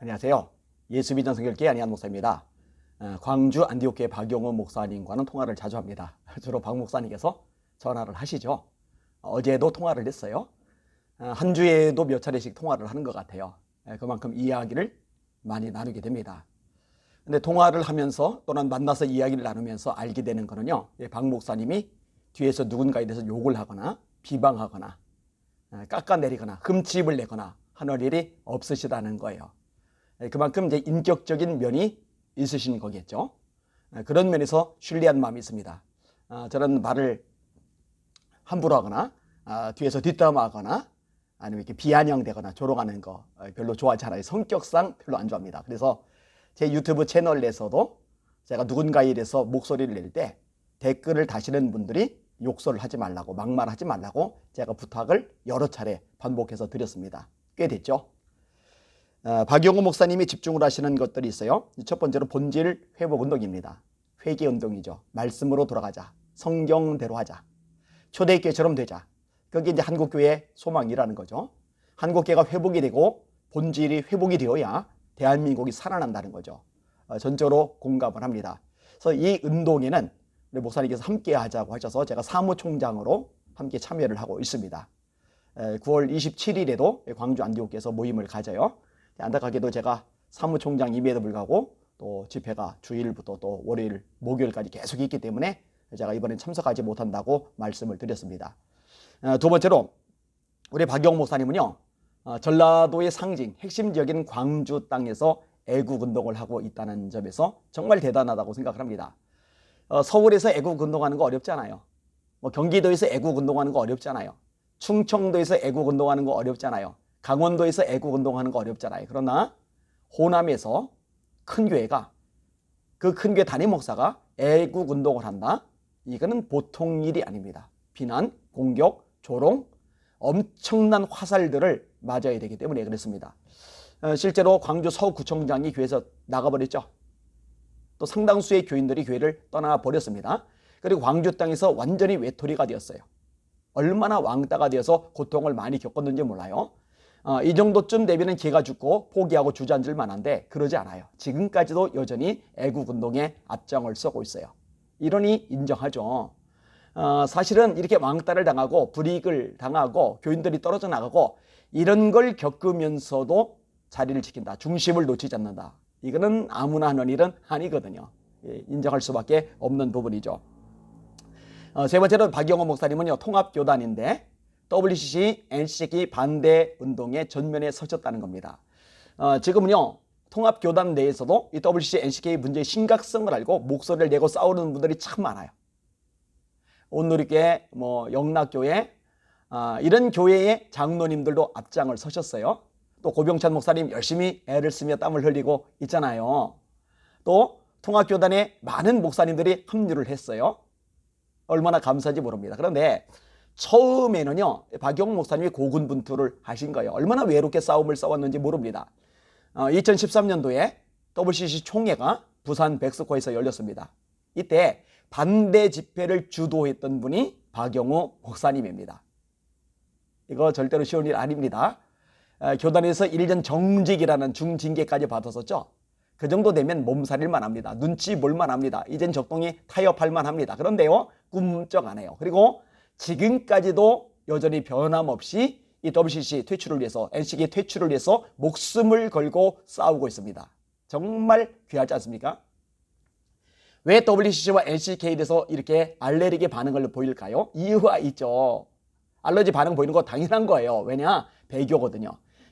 안녕하세요. 예수비전 성결교회 안희한 목사입니다. 광주 안디옥교회 박용호 목사님과는 통화를 자주 합니다. 주로 박 목사님께서 전화를 하시죠. 어제도 통화를 했어요. 한 주에도 몇 차례씩 통화를 하는 것 같아요. 그만큼 이야기를 많이 나누게 됩니다. 근데 통화를 하면서 또는 만나서 이야기를 나누면서 알게 되는 거는요, 박 목사님이 뒤에서 누군가에 대해서 욕을 하거나 비방하거나 깎아내리거나 흠집을 내거나 하는 일이 없으시다는 거예요. 그만큼 이제 인격적인 면이 있으신 거겠죠. 그런 면에서 신뢰한 마음이 있습니다. 저런 말을 함부로 하거나 뒤에서 뒷담화하거나 아니면 이렇게 비아냥대거나 조롱하는 거 별로 좋아하지 않아요. 성격상 별로 안 좋아합니다. 그래서 제 유튜브 채널에서도 제가 누군가에 대해서 목소리를 낼 때 댓글을 다시는 분들이 욕설을 하지 말라고, 막말하지 말라고 제가 부탁을 여러 차례 반복해서 드렸습니다. 꽤 됐죠. 박용호 목사님이 집중을 하시는 것들이 있어요. 첫 번째로 본질 회복 운동입니다. 회개 운동이죠. 말씀으로 돌아가자. 성경대로 하자. 초대교회처럼 되자. 그게 이제 한국교회의 소망이라는 거죠. 한국교회가 회복이 되고 본질이 회복이 되어야 대한민국이 살아난다는 거죠. 전적으로 공감을 합니다. 그래서 이 운동에는 우리 목사님께서 함께 하자고 하셔서 제가 사무총장으로 함께 참여를 하고 있습니다. 9월 27일에도 광주 안디옥교회에서 모임을 가져요. 안타깝게도 제가 사무총장임에도 불구하고 또 집회가 주일부터 또 월요일, 목요일까지 계속 있기 때문에 제가 이번엔 참석하지 못한다고 말씀을 드렸습니다. 두 번째로 우리 박용호 목사님은요, 전라도의 상징, 핵심적인 광주 땅에서 애국운동을 하고 있다는 점에서 정말 대단하다고 생각을 합니다. 서울에서 애국운동하는 거 어렵잖아요. 경기도에서 애국운동하는 거 어렵잖아요. 충청도에서 애국운동하는 거 어렵잖아요. 강원도에서 애국운동하는 거 어렵잖아요. 그러나 호남에서 큰 교회가, 그 큰 교회 담임 목사가 애국운동을 한다? 이거는 보통 일이 아닙니다. 비난, 공격, 조롱, 엄청난 화살들을 맞아야 되기 때문에 그렇습니다. 실제로 광주 서구청장이 교회에서 나가버렸죠. 또 상당수의 교인들이 교회를 떠나버렸습니다. 그리고 광주 땅에서 완전히 외톨이가 되었어요. 얼마나 왕따가 되어서 고통을 많이 겪었는지 몰라요. 이 정도쯤 되면 개가 죽고 포기하고 주저앉을 만한데 그러지 않아요. 지금까지도 여전히 애국운동에 앞장을 서고 있어요. 이러니 인정하죠. 사실은 이렇게 왕따를 당하고 불이익을 당하고 교인들이 떨어져 나가고 이런 걸 겪으면서도 자리를 지킨다. 중심을 놓치지 않는다. 이거는 아무나 하는 일은 아니거든요. 인정할 수밖에 없는 부분이죠. 세 번째로 박용호 목사님은요, 통합교단인데 WCC, NCC 반대 운동의 전면에 서셨다는 겁니다. 지금은요, 통합교단 내에서도 이 WCC, NCK 문제의 심각성을 알고 목소리를 내고 싸우는 분들이 참 많아요. 온누리교회, 영락교회, 이런 교회의 장로님들도 앞장을 서셨어요. 또 고병찬 목사님 열심히 애를 쓰며 땀을 흘리고 있잖아요. 또 통합교단에 많은 목사님들이 합류를 했어요. 얼마나 감사한지 모릅니다. 그런데 처음에는요, 박용호 목사님이 고군분투를 하신 거예요. 얼마나 외롭게 싸움을 싸웠는지 모릅니다. 2013년도에 WCC 총회가 부산 백스코에서 열렸습니다. 이때 반대 집회를 주도했던 분이 박용호 목사님입니다. 이거 절대로 쉬운 일 아닙니다. 교단에서 1년 정직이라는 중징계까지 받았었죠. 그 정도 되면 몸살일만 합니다. 눈치 볼만 합니다. 이젠 적당히 타협할만 합니다. 그런데요, 꿈쩍 안 해요. 그리고 지금까지도 여전히 변함없이 이 WCC 퇴출을 위해서, NCK 퇴출을 위해서 목숨을 걸고 싸우고 있습니다. 정말 귀하지 않습니까? 왜 WCC와 NCK에 대해서 이렇게 알레르기 반응을 보일까요? 이유가 있죠. 알러지 반응 보이는 거 당연한 거예요. 왜냐? 배교거든요.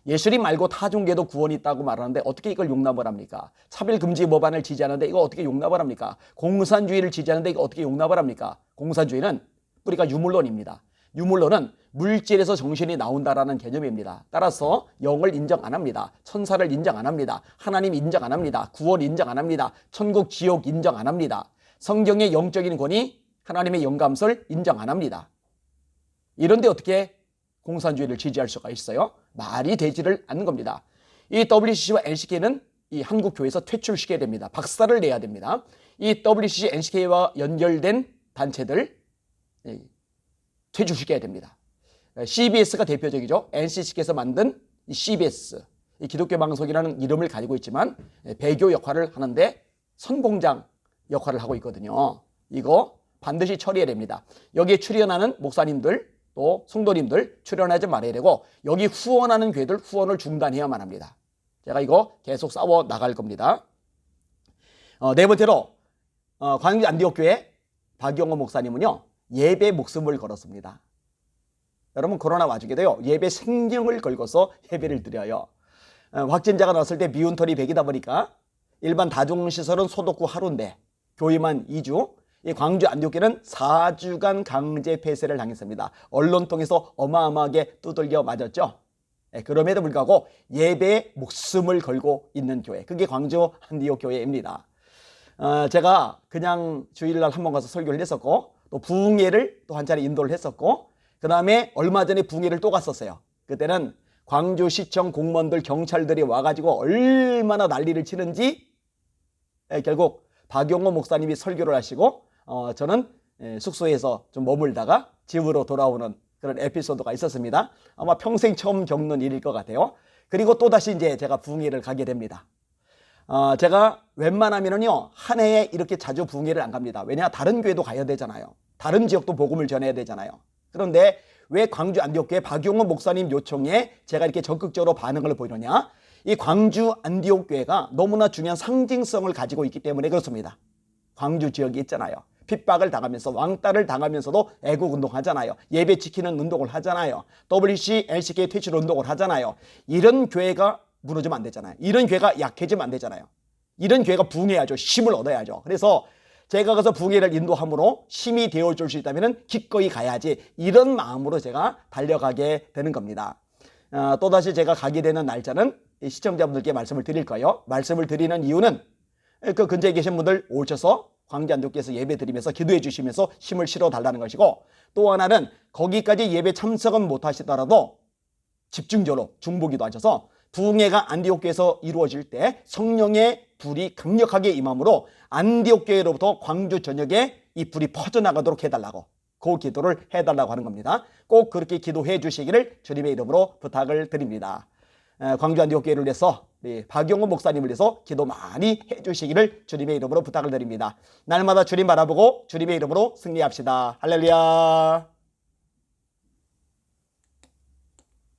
예수님 말고 타종교도 구원이 있다고 말하는데 어떻게 이걸 용납을 합니까? 차별금지 법안을 지지하는데 이거 어떻게 용납을 합니까? 공산주의를 지지하는데 이거 어떻게 용납을 합니까? 공산주의는 뿌리가 유물론입니다. 유물론은 물질에서 정신이 나온다라는 개념입니다. 따라서 영을 인정 안 합니다. 천사를 인정 안 합니다. 하나님 인정 안 합니다. 구원 인정 안 합니다. 천국, 지옥 인정 안 합니다. 성경의 영적인 권위, 하나님의 영감설 인정 안 합니다. 이런데 어떻게 공산주의를 지지할 수가 있어요? 말이 되지를 않는 겁니다. 이 WCC와 NCK는 이 한국교회에서 퇴출시켜야 됩니다. 박살을 내야 됩니다. 이 WCC, NCK와 연결된 단체들 퇴출시켜야 됩니다. CBS가 대표적이죠. NCC께서 만든 이 CBS, 이 기독교 방송이라는 이름을 가지고 있지만 배교 역할을 하는데 선봉장 역할을 하고 있거든요. 이거 반드시 처리해야 됩니다. 여기에 출연하는 목사님들 또 성도님들 출연하지 말아야 되고 여기 후원하는 교회들 후원을 중단해야만 합니다. 제가 이거 계속 싸워 나갈 겁니다. 네 번째로 광주 안디옥교회 박용호 목사님은요 예배 목숨을 걸었습니다. 여러분 코로나 와중에도요 예배 생명을 걸고서 예배를 드려요. 확진자가 나왔을 때 미운털이 100이다 보니까 일반 다중시설은 소독 후 하루인데 교회만 2주, 이 광주 안디옥교회는 4주간 강제 폐쇄를 당했습니다. 언론 통해서 어마어마하게 두들겨 맞았죠. 그럼에도 불구하고 예배에 목숨을 걸고 있는 교회, 그게 광주 안디옥교회입니다. 제가 그냥 주일날 한 번 가서 설교를 했었고 또 부흥회를 또 한 차례 인도를 했었고 그 다음에 얼마 전에 부흥회를 또 갔었어요. 그때는 광주시청 공무원들 경찰들이 와가지고 얼마나 난리를 치는지 결국 박용호 목사님이 설교를 하시고 저는 숙소에서 좀 머물다가 집으로 돌아오는 그런 에피소드가 있었습니다. 아마 평생 처음 겪는 일일 것 같아요. 그리고 또다시 이제 제가 부흥회를 가게 됩니다. 제가 웬만하면은요 한 해에 이렇게 자주 부흥회를 안 갑니다. 왜냐 다른 교회도 가야 되잖아요. 다른 지역도 복음을 전해야 되잖아요. 그런데 왜 광주 안디옥교회 박용호 목사님 요청에 제가 이렇게 적극적으로 반응을 보이느냐, 이 광주 안디옥교회가 너무나 중요한 상징성을 가지고 있기 때문에 그렇습니다. 광주 지역이 있잖아요. 핍박을 당하면서 왕따를 당하면서도 애국운동하잖아요. 예배 지키는 운동을 하잖아요. WC, LCK 퇴출 운동을 하잖아요. 이런 교회가 무너지면 안 되잖아요. 이런 교회가 약해지면 안 되잖아요. 이런 교회가 부흥해야죠. 힘을 얻어야죠. 그래서 제가 가서 부흥회를 인도함으로 힘이 되어줄 수 있다면 기꺼이 가야지, 이런 마음으로 제가 달려가게 되는 겁니다. 또다시 제가 가게 되는 날짜는 시청자분들께 말씀을 드릴 거예요. 말씀을 드리는 이유는 그 근처에 계신 분들 오셔서 광주 안디옥교회에서 예배 드리면서 기도해 주시면서 힘을 실어 달라는 것이고, 또 하나는 거기까지 예배 참석은 못 하시더라도 집중적으로 중보기도 하셔서 부흥회가 안디옥교회에서 이루어질 때 성령의 불이 강력하게 임함으로 안디옥교회로부터 광주 전역에 이 불이 퍼져나가도록 해달라고, 그 기도를 해달라고 하는 겁니다. 꼭 그렇게 기도해 주시기를 주님의 이름으로 부탁을 드립니다. 광주 안디옥교회를 위해서 박용호 목사님을 위해서 기도 많이 해주시기를 주님의 이름으로 부탁을 드립니다. 날마다 주님 바라보고 주님의 이름으로 승리합시다. 할렐루야.